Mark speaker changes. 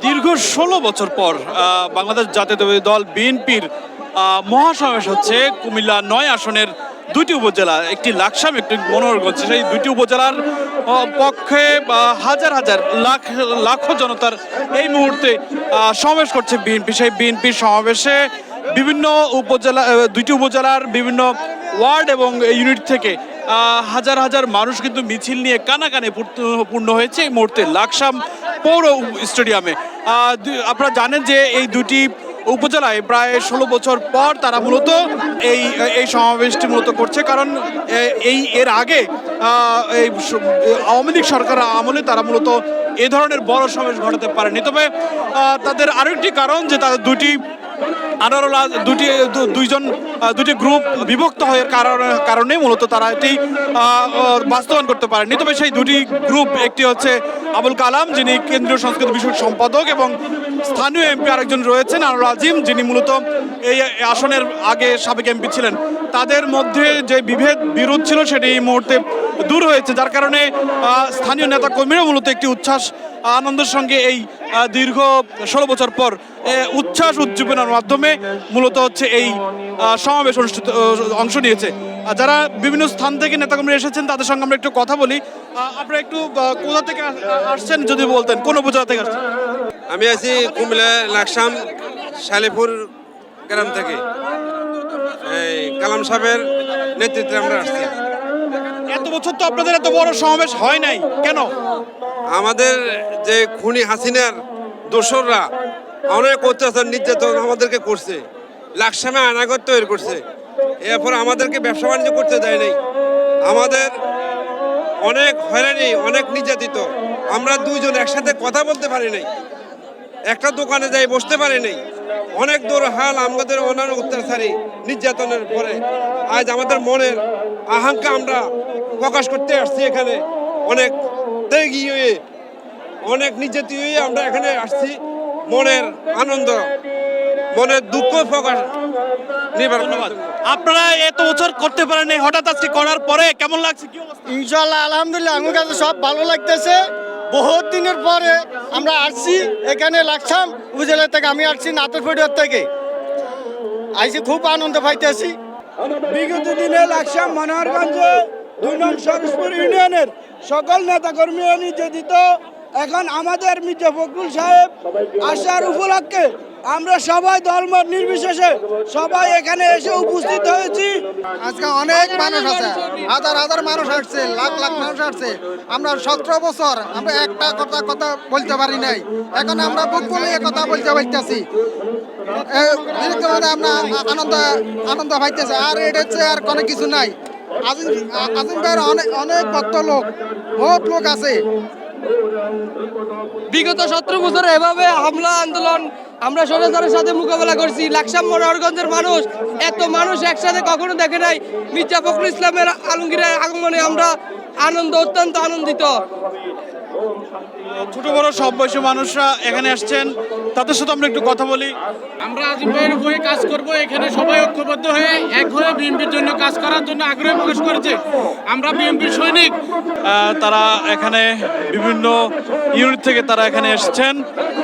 Speaker 1: দীর্ঘ ১৬ বছর পর বাংলাদেশ জাতীয়তাবাদী দল বিএনপির মহাসমাবেশ হচ্ছে কুমিল্লা ৯ আসনের দুটি উপজেলা, একটি লাকসাম, একটি মনোহরগঞ্জ। সেই দুটি উপজেলার পক্ষে হাজার হাজার লাখো জনতার এই মুহূর্তে সমাবেশ করছে বিএনপি। সেই বিএনপির সমাবেশে বিভিন্ন উপজেলা, দুইটি উপজেলার বিভিন্ন ওয়ার্ড এবং ইউনিট থেকে হাজার হাজার মানুষ কিন্তু মিছিল নিয়ে কানাকানে পূর্ণ হয়েছে এই মুহূর্তে লাকসাম পৌর স্টেডিয়ামে। আপনারা জানেন যে এই দুটি উপজেলায় প্রায় ১৬ বছর পর তারা মূলত এই সমাবেশটি মূলত করছে, কারণ এর আগে এই আওয়ামী লীগ সরকার আমলে তারা মূলত এই ধরনের বড় সমাবেশ ঘটাতে পারেনি। তবে তাদের আরও একটি কারণ যে তাদের দুটি দুটি গ্রুপ বিভক্ত হওয়ার কারণে মূলত তারা এটি বাস্তবায়ন করতে পারেনি। তবে সেই দুটি গ্রুপ, একটি হচ্ছে আবুল কালাম, যিনি কেন্দ্রীয় সংস্কৃতি বিষয়ক সম্পাদক, এবং স্থানীয় এমপি আরেকজন রয়েছেন আনোয়ার আজিম, যিনি মূলত এই আসনের আগে সাবেক এমপি ছিলেন। তাদের মধ্যে যে বিরোধ ছিল সেটি এই মুহূর্তে দূর হয়েছে, যার কারণে স্থানীয় নেতা কর্মীরা মূলত একটি উচ্ছ্বাস আনন্দের সঙ্গে এই দীর্ঘ ১৬ বছর পর উচ্ছ্বাস উজ্জীবনের মাধ্যমে মূলত হচ্ছে এই সমাবেশ অংশ নিয়েছে। যারা বিভিন্ন স্থান থেকে নেতাকর্মীরা এসেছেন তাদের সঙ্গে আমরা একটু কথা বলি। আপনারা একটু কোথা থেকে আসছেন যদি বলতেন, কোন উপজেলা থেকে আসছেন?
Speaker 2: আমি আছি কুমিল্লা লাকসাম শালিপুর গ্রাম থেকে। এই কালাম সাহেবের নেতৃত্বে আমরা আসছি।
Speaker 1: এত বছর তো আপনাদের এত বড় সমাবেশ হয় নাই কেন?
Speaker 2: আমাদের যে খুনি হাসিনার দোসররা অনেক অত্যাচার নির্যাতন আমাদেরকে করছে, লাকসামে আয়নাঘর তৈরি করছে, এরপর আমাদেরকে ব্যবসা বাণিজ্য করতে দেয় নাই, আমাদের অনেক হয়রানি, অনেক নির্যাতিত। আমরা দুইজন একসাথে কথা বলতে পারি নাই, একটা দোকানে যাই বসতে পারি নাই, অনেক দূর হাল আমাদের অন্যান্য অত্যাচারী নির্যাতনের পরে আজ আমাদের মনের আকাঙ্ক্ষা আমরা প্রকাশ করতে আসছি এখানে। অনেক ত্যাগী হয়ে, অনেক নির্যাতিত হয়ে আমরা এখানে আসছি, মনের আনন্দ, মনের দুঃখ প্রকাশ।
Speaker 1: ধন্যবাদ। আপনারা এত বছর করতে পারেন, হঠাৎ আজকে করার পরে কেমন লাগছে? কি অবস্থা?
Speaker 3: ইনশাআল্লাহ আলহামদুলিল্লাহ, আমার কাছে সব ভালো লাগতেছে। বহুত দিনের পরে আমরা আসছি এখানে লাকসাম উপজেলা থেকে। আমি আসছি নাটোর থেকে, আইসি খুব আনন্দ পাইতেছি।
Speaker 4: বিগত দিনে লাকসাম মনোহরগঞ্জে ২ নং সরস্পুর ইউনিয়নের সকল নেতাকর্মী নির্যাতিত। এখন আমাদের মির্জা ফখরুল সাহেব আসার উপলক্ষে আমরা সবাই দলমত নির্বিশেষে সবাই এখানে এসে উপস্থিত হয়েছি।
Speaker 3: আজকে অনেক মানুষ আছে, হাজার হাজার মানুষ আসছে, লাখ লাখ মানুষ আসছে। আমরা ১৭ বছর আমরা একটা কথা বলতে পারি নাই, এখন আমরা বুক বলে কথা বলতে পারতেছি। আমরা আনন্দ পাইতেছি, আর এটা হচ্ছে আর কোনো কিছু নাই। আজিম ভাইয়ের অনেক ভক্ত লোক, বহুত লোক আছে।
Speaker 5: বিগত ১৭ বছরে এভাবে হামলা আন্দোলন আমরা স্বৈরাচারের সাথে মোকাবেলা করছি। লাকসাম মনোহরগঞ্জের মানুষ, এত মানুষ একসাথে কখনো দেখে নাই। মির্জা ফখরুল ইসলামের আলমগীরের আগমনে আমরা অত্যন্ত আনন্দিত।
Speaker 1: ছোট বড় সব বয়সী মানুষরা এখানে আসছেন, তাদের সাথে আমরা একটু কথা বলি।
Speaker 6: আমরা আজিম ভাইয়ের হয়ে কাজ করব, এখানে সবাই ঐক্যবদ্ধ হয়ে এক হয়ে বিএনপির জন্য কাজ করার জন্য আগ্রহ প্রকাশ করেছে। আমরা বিএনপির সৈনিক।
Speaker 1: তারা এখানে বিভিন্ন ইউনিট থেকে তারা এখানে এসেছেন।